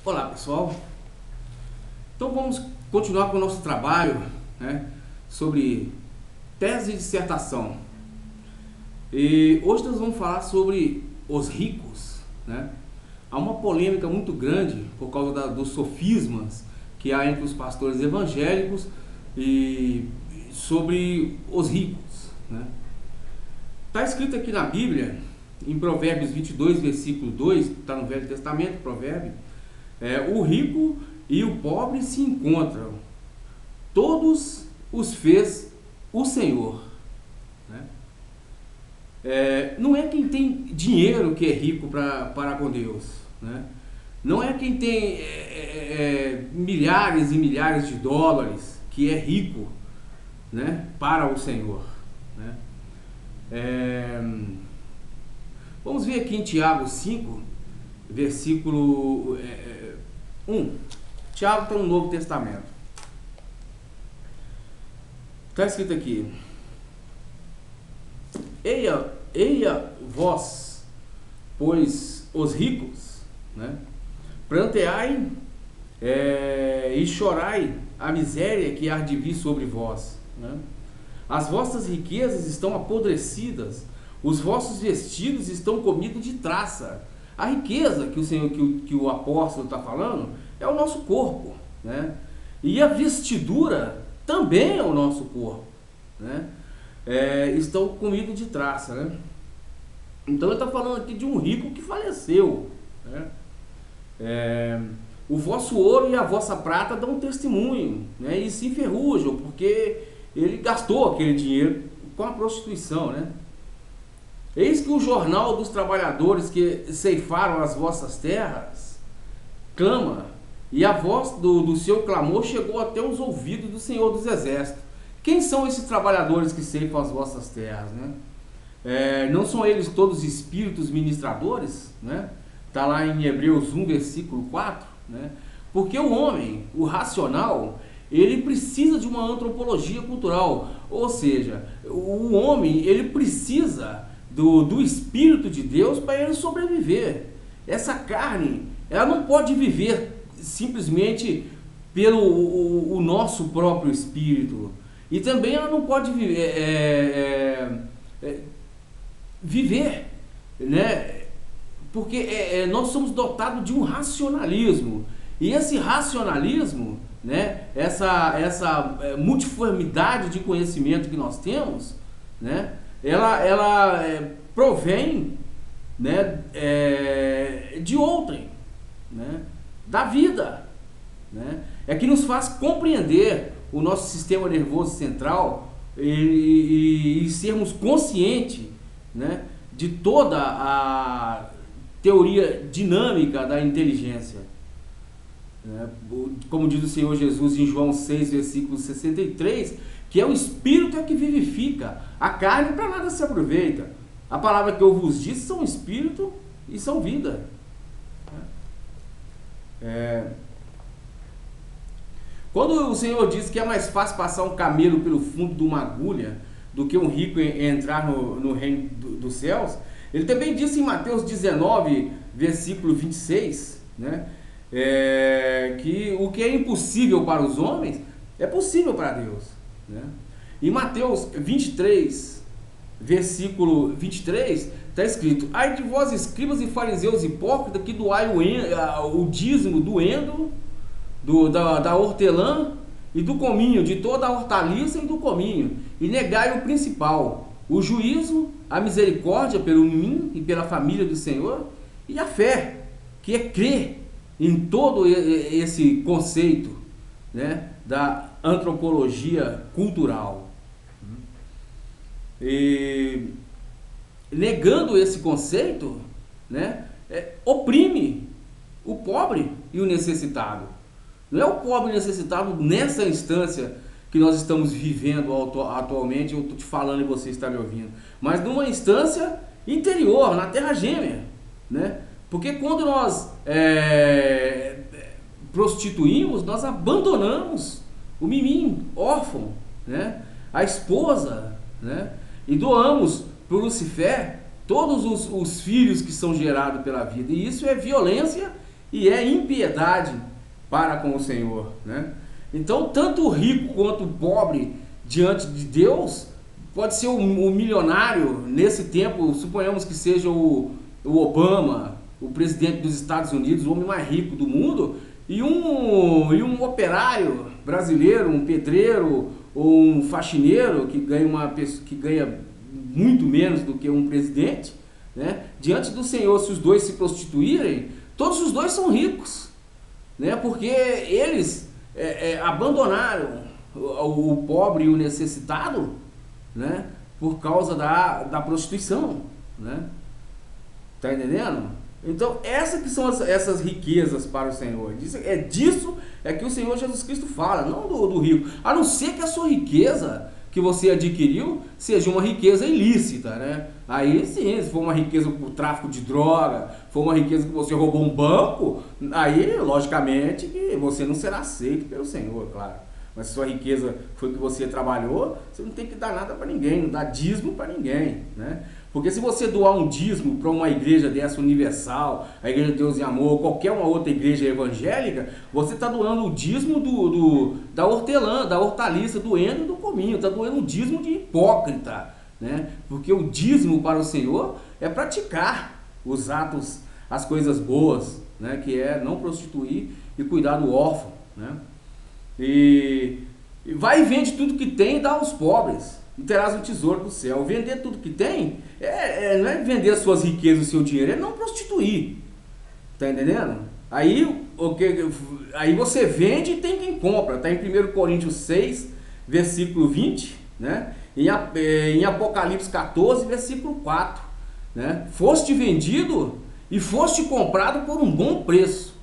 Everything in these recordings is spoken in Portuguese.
Olá pessoal, então vamos continuar com o nosso trabalho, né, sobre tese e dissertação. E hoje nós vamos falar sobre os ricos, né? Há uma polêmica muito grande por causa dos sofismas que há entre os pastores evangélicos e sobre os ricos, né? Está escrito aqui na Bíblia, em Provérbios 22, versículo 2, está no Velho Testamento, provérbio. O rico e o pobre se encontram, todos os fez o Senhor, né? Não é quem tem dinheiro que é rico para com Deus, né? Não é quem tem milhares e milhares de dólares que é rico, né, para o Senhor, né? Vamos ver aqui em Tiago 5, versículo 1. Tiago está no Novo Testamento. Está escrito aqui: Eia vós, pois os ricos, né, pranteai e chorai a miséria que há de vir sobre vós, né? As vossas riquezas estão apodrecidas, os vossos vestidos estão comidos de traça. A riqueza que o Senhor, que o apóstolo está falando, é o nosso corpo, né? E a vestidura também é o nosso corpo, né? Estão comidos de traça, né? Então ele está falando aqui de um rico que faleceu, né? O vosso ouro e a vossa prata dão testemunho, né? E se enferrujam, porque ele gastou aquele dinheiro com a prostituição, né? Eis que o jornal dos trabalhadores que ceifaram as vossas terras clama, e a voz do seu clamor chegou até os ouvidos do Senhor dos Exércitos. Quem são esses trabalhadores que ceifam as vossas terras, né? Não são eles todos espíritos ministradores, né? Está lá em Hebreus 1, versículo 4, né? Porque o homem, o racional, ele precisa de uma antropologia cultural, ou seja, o homem, ele precisa do Espírito de Deus para ele sobreviver. Essa carne, ela não pode viver simplesmente pelo o nosso próprio espírito, e também ela não pode viver, né? Porque nós somos dotados de um racionalismo, e esse racionalismo, né, essa multiformidade de conhecimento que nós temos, né, ela provém, né, de outrem, né, da vida, né, que nos faz compreender o nosso sistema nervoso central e sermos conscientes, né, de toda a teoria dinâmica da inteligência, né? Como diz o Senhor Jesus em João 6, versículo 63, que é o Espírito que vivifica, a carne para nada se aproveita. A palavra que eu vos disse são Espírito e são vida. Quando o Senhor diz que é mais fácil passar um camelo pelo fundo de uma agulha do que um rico entrar no reino dos céus, ele também disse em Mateus 19, versículo 26, né, que o que é impossível para os homens é possível para Deus, né? Em Mateus 23, versículo 23, está escrito: ai de vós, escribas e fariseus hipócritas, que doai o dízimo do endo, da hortelã e do cominho, de toda a hortaliça e do cominho, e negai o principal, o juízo, a misericórdia pelo mim e pela família do Senhor, e a fé, que é crer em todo esse conceito, né, da antropologia cultural. E negando esse conceito, né, oprime o pobre e o necessitado. Não é o pobre e necessitado nessa instância que nós estamos vivendo atualmente, eu estou te falando e você está me ouvindo, mas numa instância interior, na terra gêmea, né? Porque quando nós prostituímos, nós abandonamos o mimim órfão, né, a esposa, né, e doamos para o Lucifer todos os filhos que são gerados pela vida. E isso é violência e é impiedade para com o Senhor, né? Então, tanto o rico quanto o pobre diante de Deus, pode ser o milionário nesse tempo, suponhamos que seja o Obama, o presidente dos Estados Unidos, o homem mais rico do mundo, e um operário brasileiro, um pedreiro ou um faxineiro que ganha muito menos do que um presidente, né? Diante do Senhor, se os dois se prostituírem, todos os dois são ricos, né? Porque eles abandonaram o pobre e o necessitado, né? Por causa da prostituição, né? Tá entendendo? Então, essas que são essas riquezas para o Senhor. Disso que o Senhor Jesus Cristo fala, não do rico. A não ser que a sua riqueza que você adquiriu seja uma riqueza ilícita, né? Aí sim, se for uma riqueza por tráfico de droga, for uma riqueza que você roubou um banco, aí logicamente que você não será aceito pelo Senhor, claro. Mas se sua riqueza foi que você trabalhou, você não tem que dar nada para ninguém, não dá dízimo para ninguém, né? Porque se você doar um dízimo para uma igreja dessa universal, a Igreja de Deus em Amor, ou qualquer uma outra igreja evangélica, você está doando o dízimo da hortelã, da hortaliça, do endo e do cominho, está doando um dízimo de hipócrita, né? Porque o dízimo para o Senhor é praticar os atos, as coisas boas, né? Que é não prostituir e cuidar do órfão, né? E vai e vende tudo que tem e dá aos pobres, e terás um tesouro do céu. Vender tudo que tem não é vender as suas riquezas, o seu dinheiro, é não prostituir. Tá entendendo? Aí você vende e tem quem compra. Tá em 1 Coríntios 6, versículo 20, né? Em Apocalipse 14, versículo 4, né? Foste vendido e foste comprado por um bom preço,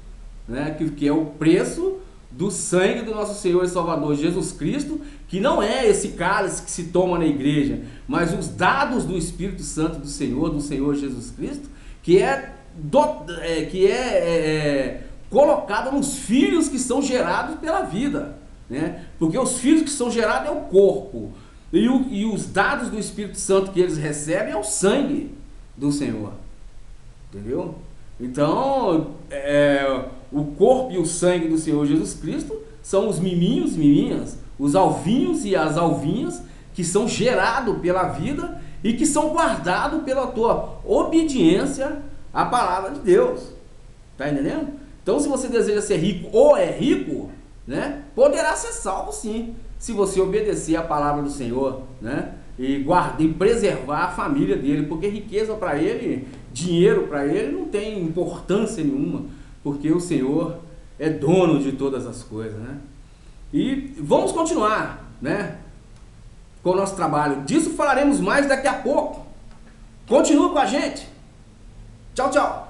né? Que é o preço do sangue do nosso Senhor e Salvador Jesus Cristo, que não é esse cálice que se toma na igreja, mas os dados do Espírito Santo do Senhor Jesus Cristo, que é colocado nos filhos que são gerados pela vida, né? Porque os filhos que são gerados é o corpo, e os dados do Espírito Santo que eles recebem é o sangue do Senhor, entendeu? Então, o corpo e o sangue do Senhor Jesus Cristo são os miminhos e miminhas, os alvinhos e as alvinhas que são gerados pela vida e que são guardados pela tua obediência à palavra de Deus. Tá entendendo? Então, se você deseja ser rico ou é rico, né, poderá ser salvo sim, se você obedecer à palavra do Senhor, né, e preservar a família dele, porque riqueza para ele, dinheiro para ele não tem importância nenhuma, porque o Senhor é dono de todas as coisas, né? E vamos continuar, né, com o nosso trabalho. Disso falaremos mais daqui a pouco. Continua com a gente. Tchau, tchau.